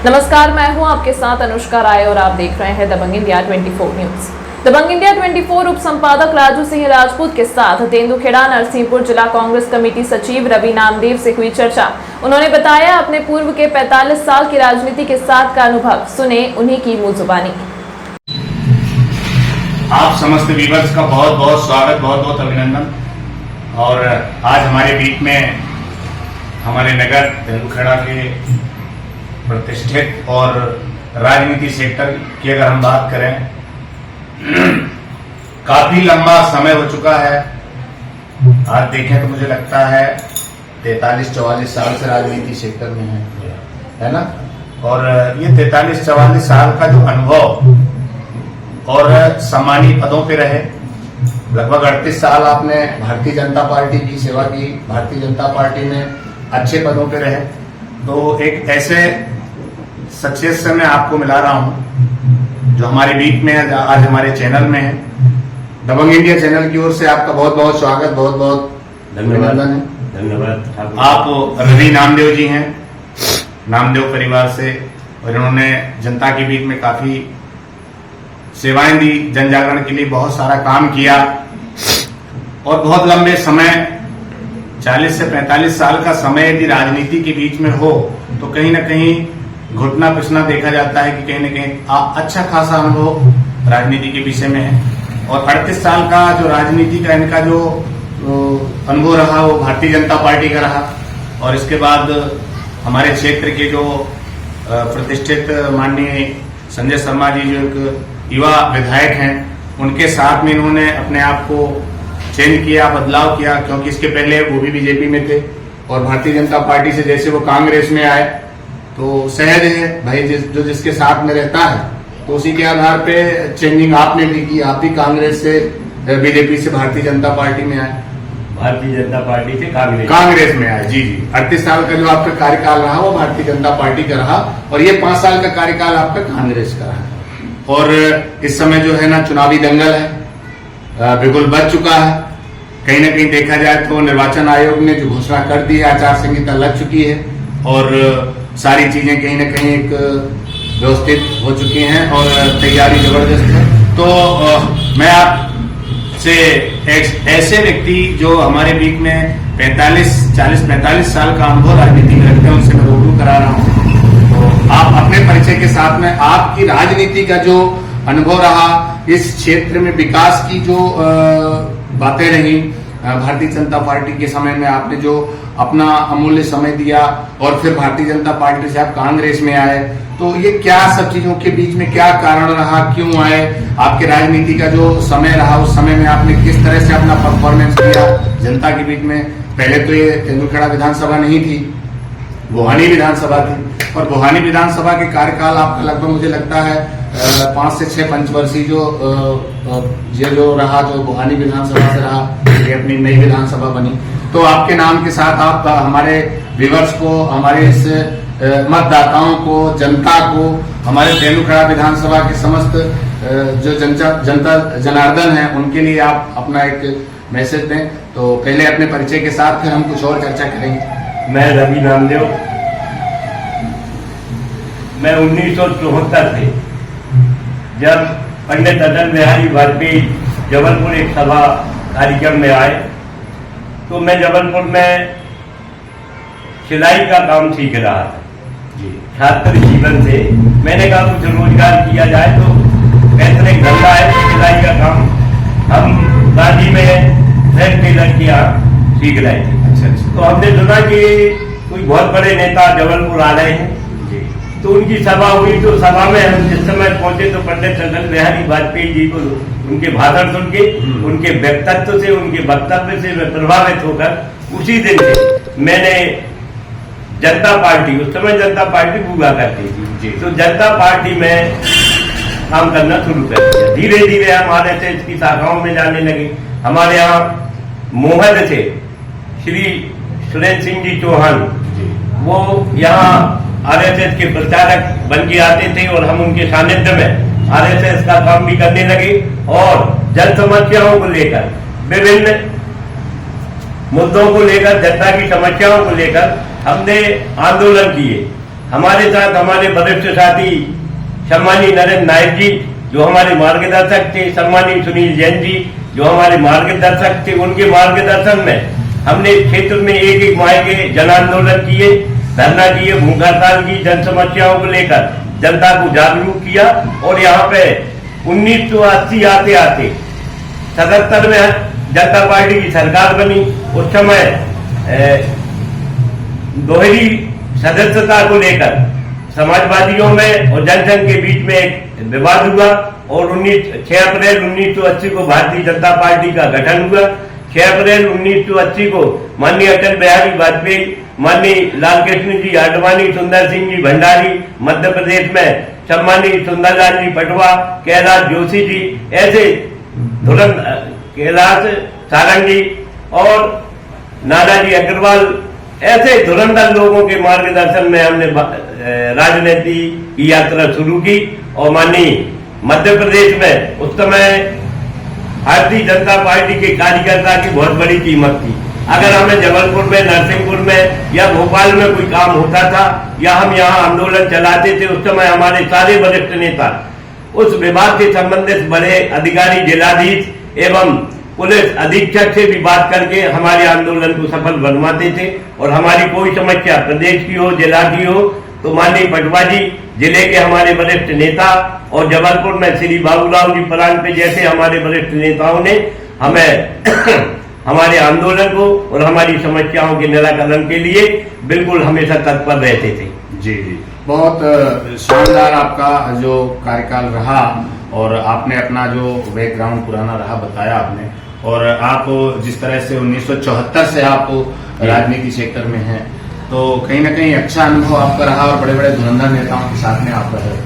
नमस्कार, मैं हूं आपके साथ अनुष्का राय और आप देख रहे हैं दबंग इंडिया 24 न्यूज। दबंग इंडिया 24 उप संपादक राजू सिंह राजपूत के साथ तेंदुखेड़ा नरसिंहपुर जिला कांग्रेस कमेटी सचिव रवि नामदेव से हुई चर्चा। उन्होंने बताया अपने पूर्व के 45 साल की राजनीति के साथ का अनुभव। सुने उन्हीं की मुंह जुबानी। आप समस्त व्यूअर्स का बहुत बहुत स्वागत, बहुत बहुत अभिनंदन। और आज हमारे बीच में हमारे नगर तेंदुखेड़ा के प्रतिष्ठित और राजनीति सेक्टर की अगर हम बात करें, काफी लंबा समय हो चुका है। आज देखें तो मुझे लगता है 43-44 साल से राजनीति सेक्टर में है ना। और ये 43-44 साल का जो अनुभव और सम्मानित पदों पे रहे, लगभग 38 साल आपने भारतीय जनता पार्टी की सेवा की, भारतीय जनता पार्टी में अच्छे पदों पे रहे। तो एक ऐसे सक्सेस से मैं आपको मिला रहा हूं जो हमारे बीच में आज हमारे चैनल में है। दबंग इंडिया चैनल की ओर से आपका बहुत बहुत स्वागत, बहुत बहुत धन्यवाद है। धन्यवाद। आप रवि नामदेव जी हैं, नामदेव परिवार से, और इन्होंने जनता के बीच में काफी सेवाएं दी, जन जागरण के लिए बहुत सारा काम किया और बहुत लंबे समय 40 से 45 साल का समय यदि राजनीति के बीच में हो तो कहीं ना कहीं घुटना पिसना देखा जाता है कि कहीं ना कहीं अच्छा खासा अनुभव राजनीति के विषय में है। और 38 साल का जो राजनीति का इनका जो अनुभव रहा वो भारतीय जनता पार्टी का रहा। और इसके बाद हमारे क्षेत्र के जो प्रतिष्ठित माननीय संजय शर्मा जी जो एक युवा विधायक हैं, उनके साथ में इन्होंने अपने आप को चेंज किया, बदलाव किया, क्योंकि इसके पहले वो भी बीजेपी में थे और भारतीय जनता पार्टी से जैसे वो कांग्रेस में आए तो सहज है भाई, जो जिसके साथ में रहता है तो उसी के आधार पे चेंजिंग आपने भी की। आप भी कांग्रेस से बीजेपी से भारतीय जनता पार्टी में आए, भारतीय जनता पार्टी से कांग्रेस में आए। जी 38 साल का जो आपका कार्यकाल रहा वो भारतीय जनता पार्टी का रहा और ये 5 साल का कार्यकाल आपका कांग्रेस का रहा। और इस समय जो है ना चुनावी दंगल है, बिल्कुल बच चुका है। कहीं ना कहीं देखा जाए तो निर्वाचन आयोग ने जो घोषणा कर दी है, आचार संहिता लग चुकी है और सारी चीजें कहीं ना कहीं एक व्यवस्थित हो चुकी हैं और तैयारी जबरदस्त है। तो मैं आपसे एक ऐसे व्यक्ति जो हमारे बीच में 40-45 साल का अनुभव राजनीति में रखते हैं उनसे मैं रूबरू करा रहा हूँ। तो आप अपने परिचय के साथ में आपकी राजनीति का जो अनुभव रहा, इस क्षेत्र में विकास की जो बातें रही, भारतीय जनता पार्टी के समय में आपने जो अपना अमूल्य समय दिया और फिर भारतीय जनता पार्टी से आप कांग्रेस में आए, तो ये क्या सब चीजों के बीच में क्या कारण रहा, क्यों आए, आपके राजनीति का जो समय रहा उस समय में आपने किस तरह से अपना परफॉर्मेंस किया जनता के बीच में। पहले तो ये तेंदुखेड़ा विधानसभा नहीं थी, बोहानी विधानसभा थी और बोहानी विधानसभा के कार्यकाल आपका लगभग मुझे लगता है 5 से 6 पंचवर्षीय जो रहा, जो बोहानी विधानसभा से रहा, ये अपनी नई विधानसभा बनी। तो आपके नाम के साथ आप हमारे व्यूअर्स को, हमारे इस मतदाताओं को, जनता को, हमारे तेंदुखेड़ा विधानसभा के समस्त जो जनता जनार्दन है उनके लिए आप अपना एक मैसेज दें। तो पहले अपने परिचय के साथ फिर हम कुछ और चर्चा करेंगे। मैं रवि नामदेव, मैं 1974 से जब पंडित अटल बिहारी वाजपेयी जबलपुर एक सभा कार्यक्रम में आए तो मैं जबलपुर में सिलाई का काम सीख रहा था। छात्र जीवन से मैंने कहा कुछ रोजगार किया जाए, तो पैतृक धंधा है तो सिलाई का काम हम गांधी में टेलर की सीख रहे थे। अच्छा। तो हमने सुना कि कोई बहुत बड़े नेता जबलपुर आ रहे हैं, तो उनकी सभा हुई। तो सभा में हम जिस समय पहुंचे तो पंडित अटल बिहारी वाजपेयी जी को उनके भाषण सुन के, उनके व्यक्तित्व से, उनके वक्तव्य से मैं प्रभावित होकर उसी दिन से मैंने जनता पार्टी, उस समय जनता पार्टी हुआ करती थी, तो जनता पार्टी में काम करना शुरू कर दिया। धीरे धीरे हम RSS की शाखाओं में जाने लगे। हमारे यहाँ मोहद थे श्री सुरेंद्र सिंह जी चौहान, वो यहाँ RSS के प्रचारक बन के आते थे और हम उनके सानिध्य में RSS का काम भी करने लगे और जन समस्याओं को लेकर, विभिन्न मुद्दों को लेकर, जनता की समस्याओं को लेकर हमने आंदोलन किए हमारे साथ हमारे वरिष्ठ साथी सम्मानीय नरेंद्र नायक जी जो हमारे मार्गदर्शक थे, सम्मानीय सुनील जैन जी जो हमारे मार्गदर्शक थे, उनके मार्गदर्शन में हमने क्षेत्र में एक माह के जन आंदोलन किए, धरना किए, भूख हड़ताल की, जन समस्याओं को लेकर जनता को जागरूक किया। और यहाँ पे 1980 आते आते 77 में जनता पार्टी की सरकार बनी। उस समय दोहरी सदस्यता को लेकर समाजवादियों में और जनसंघ के बीच में एक विवाद हुआ और 6 अप्रैल 1980 को भारतीय जनता पार्टी का गठन हुआ। 6 अप्रैल 1980 को माननीय अटल बिहारी वाजपेयी, माननीय लाल कृष्ण जी आडवाणी, सुंदर सिंह जी भंडारी, मध्य प्रदेश में सम्मानीय सुंदरलाल जी पटवा, कैलाश जोशी जी, ऐसे कैलाश सारंगी और नानाजी अग्रवाल, ऐसे धुरंधर लोगों के मार्गदर्शन में हमने राजनीति की यात्रा शुरू की। और माननीय मध्य प्रदेश में उस समय भारतीय जनता पार्टी के कार्यकर्ता की बहुत बड़ी कीमत थी। अगर हमें जबलपुर में, नरसिंहपुर में या भोपाल में कोई काम होता था या हम यहाँ आंदोलन चलाते थे, उस समय हमारे सारे वरिष्ठ नेता उस विभाग से संबंधित बड़े अधिकारी, जिलाधीश एवं पुलिस अधीक्षक से भी बात करके हमारे आंदोलन को सफल बनवाते थे। और हमारी कोई समस्या प्रदेश की हो, जिला की हो, तो माननीय पटवा जी जिले के हमारे वरिष्ठ नेता और जबलपुर में श्री बाबूराव जी परांजपे जैसे हमारे वरिष्ठ नेताओं ने हमें हमारे आंदोलन को और हमारी समस्याओं के निराकरण के लिए बिल्कुल हमेशा तत्पर रहते थे। जी जी, बहुत शानदार आपका जो कार्यकाल रहा और आपने अपना जो बैकग्राउंड पुराना रहा बताया आपने। और आप जिस तरह से 1974 से आप राजनीति सेक्टर में हैं, तो कहीं ना कहीं अच्छा अनुभव आपका रहा और बड़े बड़े धुरंधर नेताओं के साथ में आप रहे।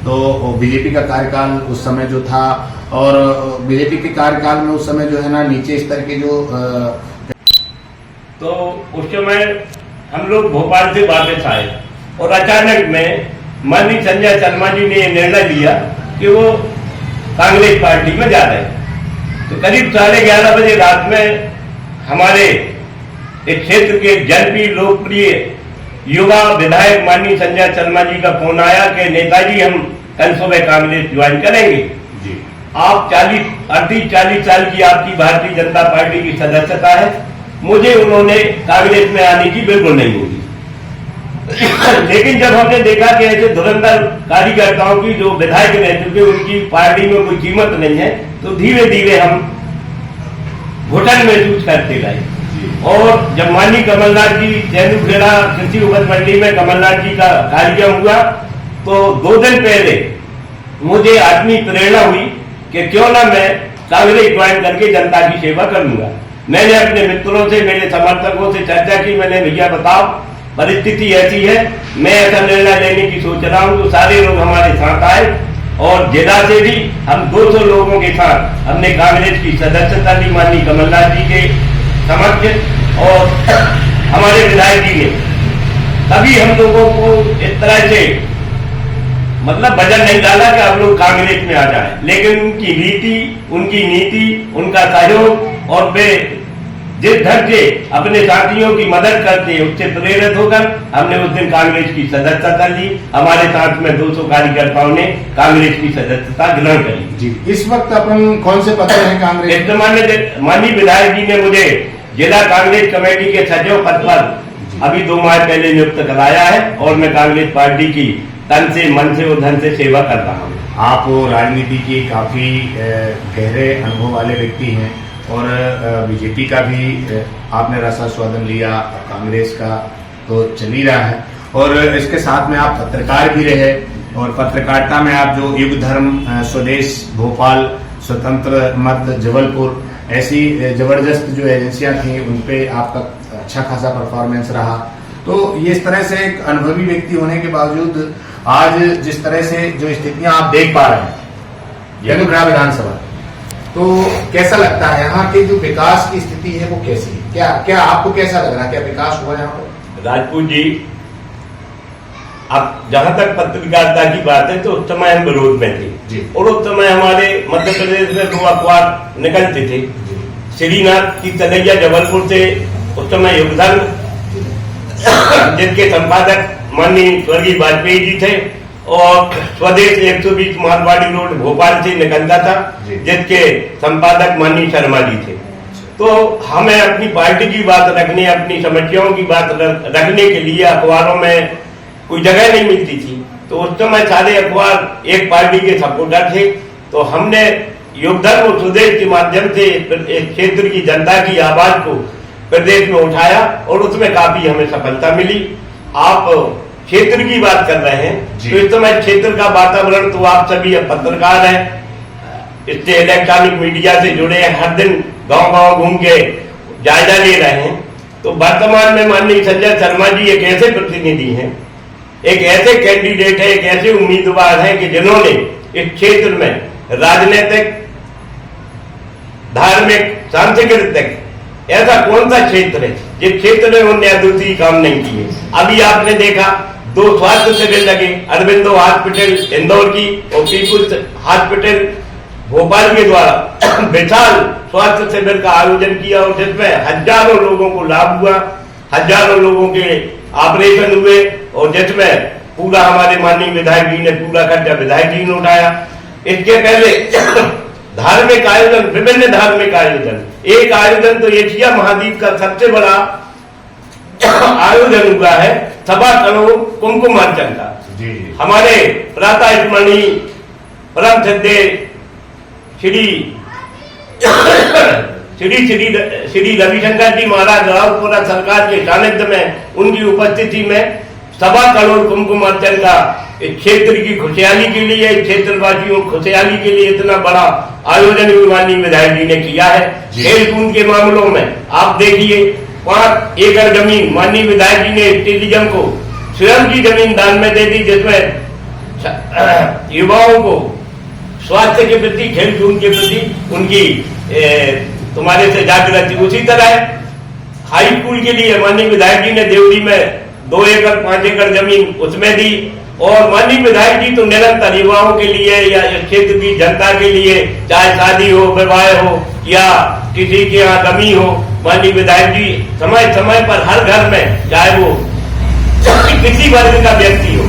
तो बीजेपी का कार्यकाल उस समय जो था और बीजेपी के कार्यकाल में उस समय जो है ना नीचे स्तर के जो तो उस समय हम लोग भोपाल से वापस आए और अचानक में माननीय संजय शर्मा जी ने निर्णय लिया कि वो कांग्रेस पार्टी में जा रहे हैं। तो करीब 11:30 बजे रात में हमारे इस क्षेत्र के जनप्रिय लोकप्रिय युवा विधायक माननीय संजय शर्मा जी का फोन आया कि नेताजी हम कल सुबह कांग्रेस ज्वाइन करेंगे जी। आप 38-40 साल की आपकी भारतीय जनता पार्टी की सदस्यता है, मुझे उन्होंने कांग्रेस में आने की बिल्कुल नहीं होगी। लेकिन जब हमने देखा कि ऐसे धुरंधर कार्यकर्ताओं की जो विधायक रह चुके उनकी पार्टी में कोई कीमत नहीं है, तो धीरे धीरे हम घुटन महसूस करते गए। और जब माननीय कमलनाथ जी तेंदुखेड़ा कृषि उपज मंडी में कमलनाथ जी का कार्यक्रम हुआ, तो 2 दिन पहले मुझे आत्मीय प्रेरणा हुई कि क्यों ना मैं कांग्रेस ज्वाइन करके जनता की सेवा करूंगा। मैंने अपने मित्रों से, मेरे समर्थकों से चर्चा की। मैंने भैया बताओ परिस्थिति ऐसी है, मैं ऐसा निर्णय लेने की सोच रहा हूं। तो सारे लोग हमारे साथ आए और जिला से भी हम 200 लोगों के साथ हमने कांग्रेस की सदस्यता ली माननीय कमलनाथ जी के समक्ष। और हमारे विधायक जी ने तभी हम लोगों को इस तरह से मतलब वजन नहीं डाला कि आप लोग कांग्रेस में आ जाए, लेकिन उनकी नीति, उनकी नीति, उनका सहयोग और वे जिस ढंग से अपने साथियों की मदद करते हैं उससे प्रेरित होकर हमने उस दिन कांग्रेस की सदस्यता ली। हमारे साथ में 200 कार्यकर्ताओं ने कांग्रेस की सदस्यता ग्रहण करी जी। इस वक्त अपन कौन से पद पर हैं कांग्रेस? माननीय विधायक जी ने मुझे जिला कांग्रेस कमेटी के सचिव पद पर अभी 2 माह पहले नियुक्त कराया है और मैं कांग्रेस पार्टी की तन से, मन से और धन से सेवा कर रहा हूँ। आप राजनीति की काफी गहरे अनुभव वाले व्यक्ति हैं और बीजेपी का भी आपने रसास्वादन लिया, कांग्रेस का तो चल ही रहा है और इसके साथ में आप पत्रकार भी रहे और पत्रकारिता में आप जो युग धर्म, स्वदेश, भोपाल, स्वतंत्र मत, जबलपुर, ऐसी जबरदस्त जो एजेंसियां थी उन पे आपका अच्छा खासा परफॉर्मेंस रहा। तो ये इस तरह से एक अनुभवी व्यक्ति होने के बावजूद आज जिस तरह से जो स्थितियां आप देख पा रहे हैं तेंदुखेड़ा विधानसभा, तो कैसा लगता है यहाँ के जो विकास की स्थिति है वो कैसी है? क्या आपको कैसा लग रहा है, क्या विकास हुआ यहाँ पर? राजपूत जी, अब जहां तक पत्रकारिता की बात है तो उस समय हम विरोध में थे जी। और उस समय हमारे मध्य प्रदेश में 2 अखबार निकलते थे, श्रीनाथ की तलैया जबलपुर से, उस समय योगदान जिनके संपादक माननीय स्वर्गीय वाजपेयी जी थे और स्वदेश 120 मालवाड़ी रोड भोपाल से निकलता था, जिसके संपादक माननीय शर्मा जी थे। तो हमें अपनी पार्टी की बात रखने, अपनी समस्याओं की बात रखने के लिए अखबारों में कोई जगह नहीं मिलती थी। तो उस समय सारे अखबार एक पार्टी के सपोर्टर थे। तो हमने योगधर्म और स्वदेश के माध्यम से इस क्षेत्र की जनता की आवाज को प्रदेश में उठाया और उसमें काफी हमें सफलता मिली। आप क्षेत्र की बात कर रहे हैं, तो इस समय क्षेत्र का वातावरण, तो आप सभी पत्रकार हैं, इससे इलेक्ट्रॉनिक मीडिया से जुड़े हैं, हर दिन गांव-गांव घूम के जायजा ले रहे हैं। तो वर्तमान में माननीय संजय शर्मा जी एक ऐसे प्रतिनिधि हैं, एक ऐसे कैंडिडेट है, एक ऐसे उम्मीदवार हैं कि जिन्होंने इस क्षेत्र में राजनीतिक, धार्मिक, सांस्कृतिक ऐसा कौन सा क्षेत्र है जिस क्षेत्र में उन्होंने दूसरी काम नहीं किए। अभी आपने देखा 2 स्वास्थ्य शिविर लगे, अरविंदो हॉस्पिटल इंदौर की और पीपुल्स हॉस्पिटल भोपाल के द्वारा विशाल स्वास्थ्य शिविर का आयोजन किया और जिसमें हजारों लोगों को लाभ हुआ, हजारों लोगों के ऑपरेशन हुए और जिसमें पूरा हमारे माननीय विधायक जी ने पूरा खर्चा विधायक जी ने उठाया। इसके पहले धार्मिक आयोजन, विभिन्न धार्मिक आयोजन, एक आयोजन तो एशिया महाद्वीप का सबसे बड़ा आयोजन हुआ है 1.25 करोड़ कुमकुमार्चन का। हमारे प्रातः स्मरणीय परम सिद्धे श्री रविशंकर जी महाराज रावपुरा सरकार के सानिध्य में उनकी उपस्थिति में 1.25 करोड़ कुमकुमार्चन का क्षेत्र की खुशहाली के लिए, क्षेत्रवासियों की खुशहाली के लिए इतना बड़ा आयोजन माननीय विधायक जी ने किया है। खेल कूद के मामलों में आप देखिए 5 एकड़ जमीन माननीय विधायक जी ने स्टेडियम को स्वयं की जमीन दान में दे दी, जिसमें युवाओं को स्वास्थ्य के प्रति, खेल कूद के प्रति उनकी तुम्हारे से जागृति। उसी तरह हाई स्कूल के लिए माननीय विधायक जी ने देवरी में 2 एकड़ 5 एकड़ जमीन उसमें दी और माननीय विधायक जी तो निरंतर युवाओं के लिए या क्षेत्र की जनता के लिए, चाहे शादी हो, विवाह हो या किसी के यहाँ गमी हो, माननीय विधायक जी समय समय पर हर घर में, चाहे वो किसी वर्ग का व्यक्ति हो,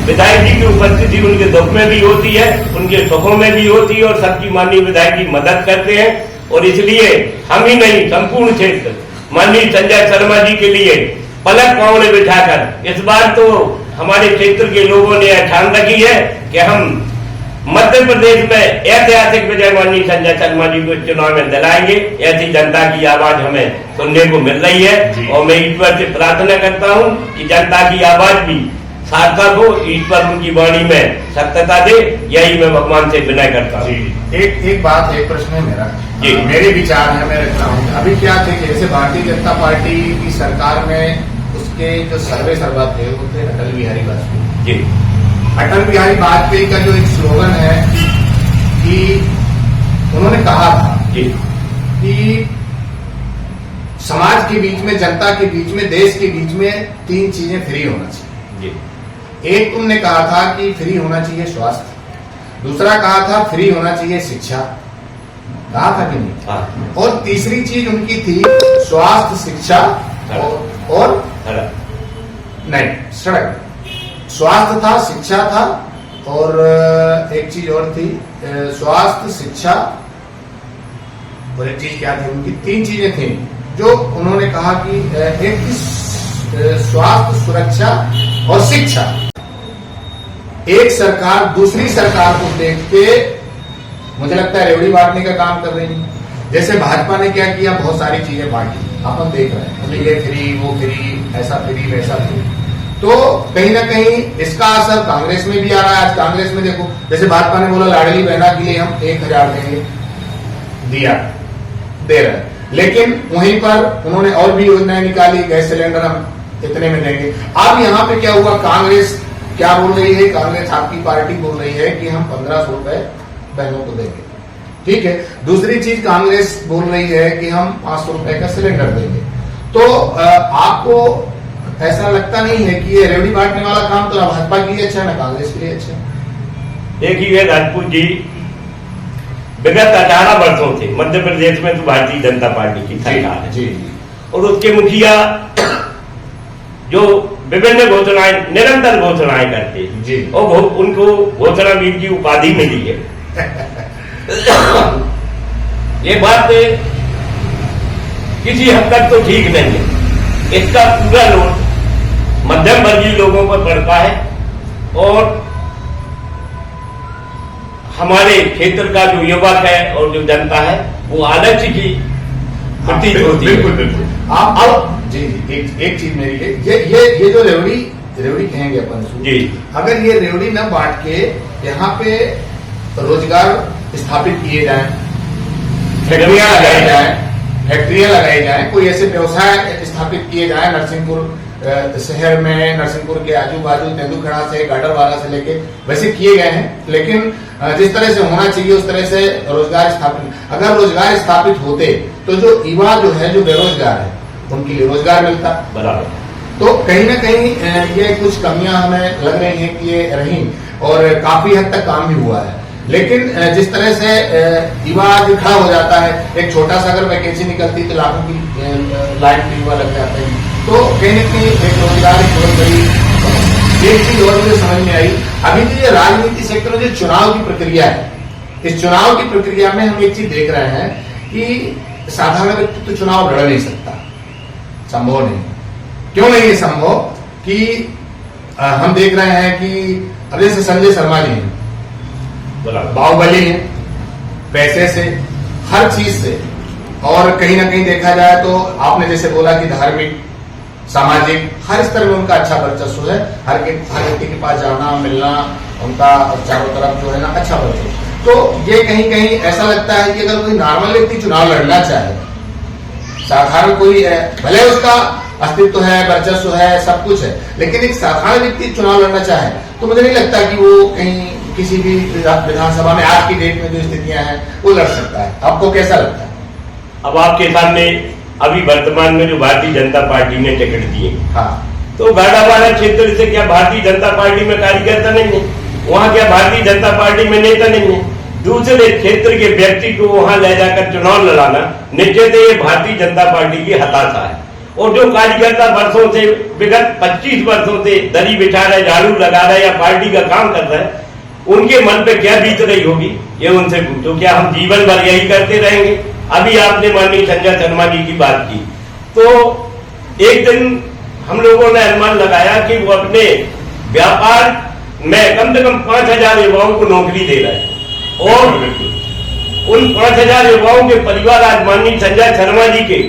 विधायक जी की उपस्थिति उनके दुख में भी होती है, उनके सुखों में भी होती है और सबकी माननीय विधायक जी मदद करते हैं। और इसलिए हम ही नहीं, संपूर्ण क्षेत्र माननीय संजय शर्मा जी के लिए पलक पांव बिठाकर इस बार तो हमारे क्षेत्र के लोगों ने ठान रखी है कि हम मध्य प्रदेश में ऐतिहासिक विजय माननीय संजय शर्मा जी को चुनाव में दिलाएंगे। ऐसी जनता की आवाज हमें सुनने को मिल रही है और मैं ईश्वर से प्रार्थना करता हूं कि जनता की आवाज भी सार्थक हो, ईश्वर उनकी वाणी में सत्यता दे, यही मैं भगवान से विनय करता हूँ। एक बात, एक प्रश्न है मेरा, मेरे विचार है, मैं रखता हूँ। अभी क्या थे, जैसे भारतीय जनता पार्टी की सरकार में उसके जो सर्वा थे वो थे अटल बिहारी वाजपेयी जी। अटल बिहारी वाजपेयी का जो एक स्लोगन है कि उन्होंने कहा था जी कि समाज के बीच में, जनता के बीच में, देश के बीच में 3 चीजें फ्री होना चाहिए जी। एक तुमने कहा था कि फ्री होना चाहिए स्वास्थ्य, दूसरा कहा था फ्री होना चाहिए शिक्षा, कहा था कि नहीं, और तीसरी चीज उनकी थी स्वास्थ्य, शिक्षा और नहीं, सड़क। स्वास्थ्य था, शिक्षा था और एक चीज और थी, स्वास्थ्य, शिक्षा और एक चीज क्या थी, उनकी 3 चीजें थी जो उन्होंने कहा कि एक थी स्वास्थ्य, सुरक्षा और शिक्षा। एक सरकार दूसरी सरकार को देख के मुझे लगता है रेवड़ी बांटने का काम कर रही है। जैसे भाजपा ने क्या किया, बहुत सारी चीजें बांटी, अपन देख रहे हैं, ये फ्री, वो फ्री, ऐसा फ्री, वैसा फ्री। तो कहीं ना कहीं इसका असर कांग्रेस में भी आ रहा है। आज कांग्रेस में देखो, जैसे भाजपा ने बोला लाडली बहना के लिए हम 1000 देंगे, दिया, दे रहे हैं, लेकिन वहीं पर उन्होंने और भी योजनाएं निकाली, गैस सिलेंडर हम इतने में देंगे। अब यहाँ पे क्या हुआ, कांग्रेस क्या बोल रही है, कांग्रेस आपकी पार्टी बोल रही है कि हम 1500 रुपए बहनों को देंगे, ठीक है। दूसरी चीज कांग्रेस बोल रही है कि हम 500 रुपए का सिलेंडर देंगे। तो आपको ऐसा लगता नहीं है कि ये रेवड़ी बांटने वाला काम तो भाजपा के लिए अच्छा है, ना कांग्रेस के लिए अच्छा है? देखिए राजपूत जी, विगत 18 वर्षों से मध्य प्रदेश में तो भारतीय जनता पार्टी की सरकार है जी, और उसके मुखिया जो विभिन्न घोषणाएं, निरंतर घोषणाएं करते जी। और उनको घोषणा वीर की उपाधि मिली है। ये बात किसी हद तक तो ठीक नहीं है। इसका पूरा लोड मध्यम वर्गीय लोगों पर पड़ता है और हमारे क्षेत्र का जो युवक है और जो जनता है वो आलस्य की प्रतीत होती है। बिल्कुल बिल्कुल। आप अब जी एक चीज मेरी है, ये जो रेवड़ी कहेंगे अपन इसको, जी। अगर ये रेवड़ी न बांट के यहाँ पे रोजगार स्थापित किए जाएं, फैक्ट्रियां लगाई जाएं, कोई ऐसे व्यवसाय स्थापित किए जाएं नरसिंहपुर शहर में, नरसिंहपुर के आजू बाजू तेंदुखेड़ा से गाडरवाला से लेके वैसे किए गए हैं, लेकिन जिस तरह से होना चाहिए उस तरह से रोजगार स्थापित, अगर रोजगार स्थापित होते तो जो युवा जो है, जो बेरोजगार है, उनके लिए रोजगार मिलता। बराबर। तो कहीं ना कहीं ये कुछ कमियां हमें लग रही हैं कि ये रही और काफी हद तक काम भी हुआ है, लेकिन जिस तरह से युवा जो खड़ा हो जाता है, एक छोटा सा अगर वैकेंसी निकलती तो लाखों की लाइन पे युवा लग जाते हैं, तो कहीं ना कहीं एक रोजगार की बहुत बड़ी एक चीज और मुझे समझ में आई। अभी जो ये राजनीति क्षेत्र में जो चुनाव की प्रक्रिया है, इस चुनाव की प्रक्रिया में हम एक चीज देख रहे हैं कि साधारण व्यक्ति तो चुनाव लड़ नहीं सकता, संभव नहीं। क्यों नहीं है संभव? कि हम देख रहे हैं कि अब जैसे संजय शर्मा जी हैं, बाहुबली है, पैसे से, हर चीज से, और कहीं ना कहीं देखा जाए तो आपने जैसे बोला कि धार्मिक, सामाजिक, हर स्तर में उनका अच्छा वर्चस्व है। हर व्यक्ति के पास जाना मिलना, उनका चारों तरफ जो है ना अच्छा वर्चस्व। तो ये कहीं कहीं ऐसा लगता है कि अगर कोई नॉर्मल व्यक्ति चुनाव लड़ना चाहे, साधारण कोई है, भले उसका अस्तित्व है, वर्चस्व है, सब कुछ है, लेकिन एक साधारण व्यक्ति चुनाव लड़ना चाहे तो मुझे नहीं लगता कि वो कहीं किसी भी विधानसभा में आज की डेट में जो स्थितियां हैं वो लड़ सकता है। आपको कैसा लगता है? अब आपके सामने अभी वर्तमान में जो भारतीय जनता पार्टी ने टिकट दिए, हाँ, तो गाडावाला क्षेत्र से क्या भारतीय जनता पार्टी में कार्यकर्ता नहीं है? वहाँ क्या भारतीय जनता पार्टी में नेता नहीं है? दूसरे क्षेत्र के व्यक्ति को वहां ले जाकर चुनाव लड़ाना निश्चित ये भारतीय जनता पार्टी की हताशा है। और जो कार्यकर्ता वर्षों से, विगत 25 वर्षों से दरी बिछा रहे, झाड़ू लगा रहे या पार्टी का काम कर रहे हैं, उनके मन पे क्या बीत रही होगी ये उनसे पूछो। क्या हम जीवन भर यही करते रहेंगे? अभी आपने माननीय संजय शर्मा जी की बात की, तो एक दिन हम लोगों ने अनुमान लगाया कि वो अपने व्यापार में कम से कम 5000 युवाओं को नौकरी दे रहे हैं और उन 5000 युवाओं के परिवार आज माननीय संजय शर्मा जी के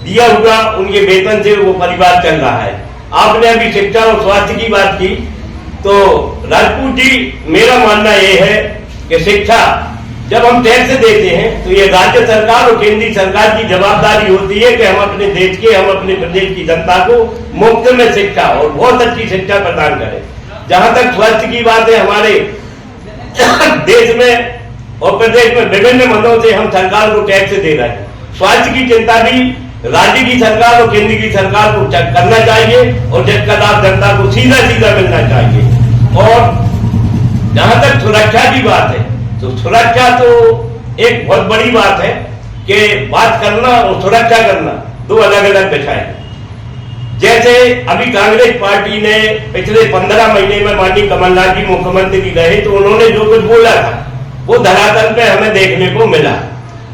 दिया हुआ उनके वेतन से वो परिवार चल रहा है। आपने अभी शिक्षा और स्वास्थ्य की बात की, तो राजपूत जी, मेरा मानना यह है कि शिक्षा जब हम टैक्स देते हैं तो ये राज्य सरकार और केंद्रीय सरकार की जवाबदारी होती है कि हम अपने देश के, हम अपने प्रदेश की जनता को मुफ्त में शिक्षा और बहुत अच्छी शिक्षा प्रदान करें। जहां तक स्वास्थ्य की बात है, हमारे देश में और प्रदेश में विभिन्न मदों से हम सरकार को टैक्स दे रहे हैं। स्वास्थ्य की चिंता भी राज्य की सरकार और केंद्र की सरकार को करना चाहिए और जिसका लाभ जनता को सीधा सीधा मिलना चाहिए। और जहां तक सुरक्षा की बात है, तो सुरक्षा तो एक बहुत बड़ी बात है कि बात करना और सुरक्षा करना दो अलग अलग विषय है। जैसे अभी कांग्रेस पार्टी ने पिछले 15 महीने में माननीय कमलनाथ जी मुख्यमंत्री रहे, तो उन्होंने जो कुछ बोला था वो धरातल पे हमें देखने को मिला।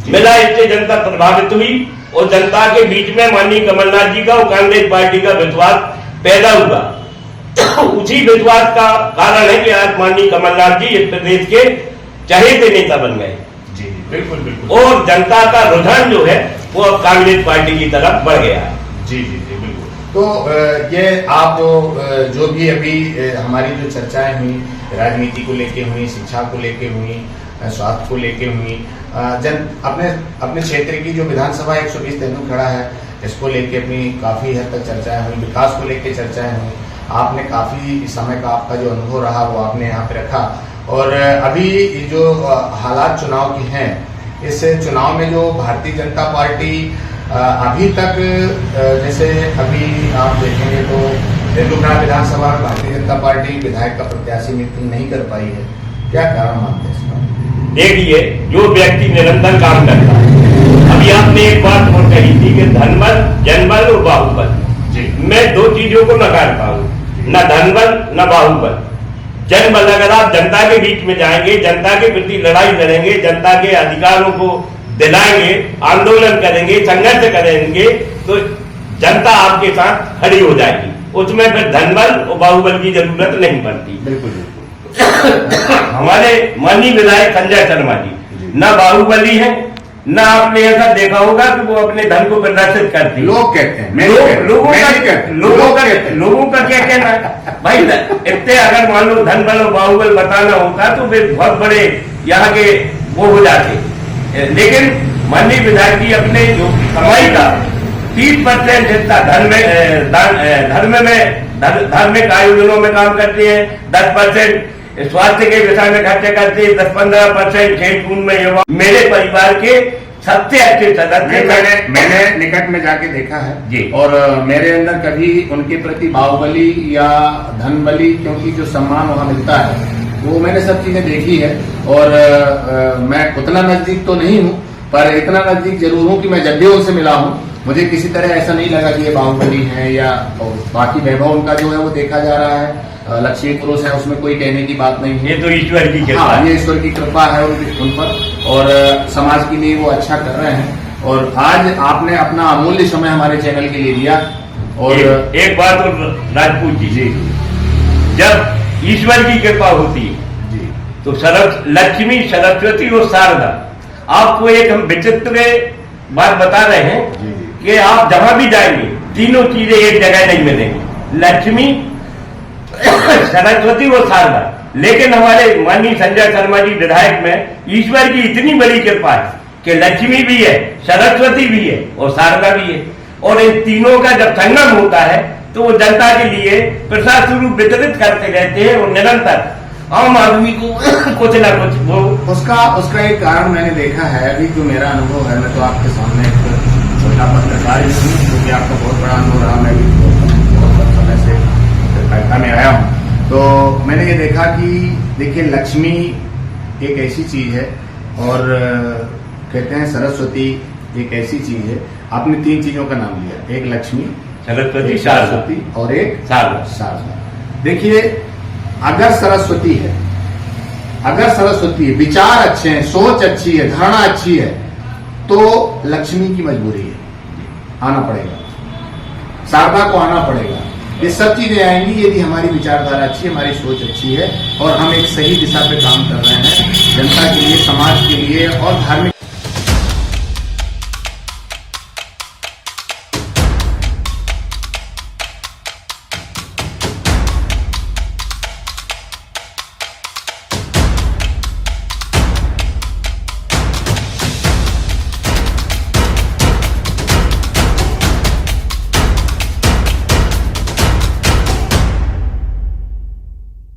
इससे जनता प्रभावित हुई और जनता के बीच में माननीय कमलनाथ जी का और कांग्रेस पार्टी का विश्वास पैदा हुआ। उसी विश्वास का कारण है कि आज माननीय कमलनाथ जी इस प्रदेश के चहेते नेता बन गए। जी बिल्कुल बिल्कुल। और जनता का रुझान जो है वो अब कांग्रेस पार्टी की तरफ बढ़ गया है। जी जी जी बिल्कुल। तो ये आप जो भी अभी हमारी जो चर्चाएं हुई, राजनीति को लेके हुई, शिक्षा को लेके हुई, स्वास्थ्य को लेके हुई, अपने क्षेत्र की जो विधानसभा 120 तेंदुखेड़ा है इसको लेके अपनी काफी हद तक चर्चाएं हुई, विकास को लेके चर्चाएं हुई। आपने काफी समय का आपका जो अनुभव रहा वो आपने यहाँ पे रखा। और अभी जो हालात चुनाव की हैं, इस चुनाव में जो भारतीय जनता पार्टी अभी तक, जैसे अभी आप देखेंगे तो तेंदुखेड़ा विधानसभा में भारतीय जनता पार्टी विधायक का प्रत्याशी नियुक्त नहीं कर पाई है, क्या कारण मानते हैं इसका? देखिए, जो व्यक्ति निरंतर काम करता है, अभी आपने एक बात और कही थी कि धनबल, जनबल और बाहुबल, मैं दो चीजों को नकारता हूं। न धनबल न बाहुबल। जनबल, अगर आप जनता के बीच में जाएंगे, जनता के प्रति लड़ाई लड़ेंगे, जनता के अधिकारों को दिलाएंगे, आंदोलन करेंगे, संघर्ष करेंगे, तो जनता आपके साथ खड़ी हो जाएगी। उसमें फिर धनबल और बाहुबल की जरूरत नहीं पड़ती। बिल्कुल। हमारे माननीय विधायक संजय शर्मा जी न बाहुबली है, न आपने ऐसा देखा होगा कि वो अपने धन को प्रदर्शित करते हैं। लोग कहते हैं, लोगों का क्या कहना है भाई? इतने अगर मान लो धन बल और बाहुबल बताना होता तो फिर बहुत बड़े यहाँ के वो हो जाते। लेकिन माननीय विधायक जी अपने जो कमाई का 30% हिस्सा धार्मिक आयोजनों में काम करते हैं, 10% स्वास्थ्य के विषय में खर्चे करते हैं, 10-15% खेल कूद में युवा। मेरे परिवार के सबसे अच्छे सदस्य मैंने निकट में जाके देखा है जी, और मेरे अंदर कभी उनके प्रति बाहुबली या धनबली, क्योंकि जो सम्मान वहाँ मिलता है वो मैंने सब चीजें देखी है। और मैं उतना नजदीक तो नहीं हूँ, पर इतना नजदीक जरूर हूँ कि मैं जब भी उनसे मिला हूँ मुझे किसी तरह ऐसा नहीं लगा कि ये बाहुबली है या बाकी वैभव उनका जो है वो देखा जा रहा है। लक्ष्मी पुरुष है, उसमें कोई कहने की बात नहीं है। ये तो ईश्वर की कृपा, हाँ, ये ईश्वर की कृपा है उन पर, और समाज के लिए वो अच्छा कर रहे हैं। और आज आपने अपना अमूल्य समय हमारे चैनल के लिए दिया। और एक बात और राजपूत जी, जब ईश्वर की कृपा होती है जी तो लक्ष्मी, सरस्वती और शारदा, आपको एक हम विचित्र बात बता रहे हैं कि आप जहां भी जाएंगे तीनों चीजें एक जगह नहीं मिलेंगी, लक्ष्मी, सरस्वती और शारदा। लेकिन हमारे माननीय संजय शर्मा जी विधायक में ईश्वर की इतनी बड़ी कृपा है कि लक्ष्मी भी है, सरस्वती भी है और शारदा भी है। और इन तीनों का जब संगम होता है तो वो जनता के लिए प्रसाद स्वरूप वितरित करते रहते हैं और निरंतर आम आदमी को कुछ ना कुछ वो उसका एक कारण मैंने देखा है। अभी जो मेरा अनुभव है, मैं तो आपके सामने एक छोटा पत्रकार ही हूँ, क्योंकि आपका बहुत बड़ा अनुभव रहा। मैं भी बहुत समय से पत्रकारिता में आया हूँ, तो मैंने ये देखा कि देखिए लक्ष्मी एक ऐसी चीज है और कहते हैं सरस्वती एक ऐसी चीज है। आपने 3 चीजों का नाम लिया, एक लक्ष्मी, सरस्वती, सरस्वती और एक शारदा। देखिए अगर सरस्वती है, विचार अच्छे हैं, सोच अच्छी है, धारणा अच्छी है, तो लक्ष्मी की मजबूरी है, आना पड़ेगा, शारदा को आना पड़ेगा। ये सब चीजें आएंगी यदि हमारी विचारधारा अच्छी है, हमारी सोच अच्छी है और हम एक सही दिशा पे काम कर रहे हैं जनता के लिए, समाज के लिए और धार्मिक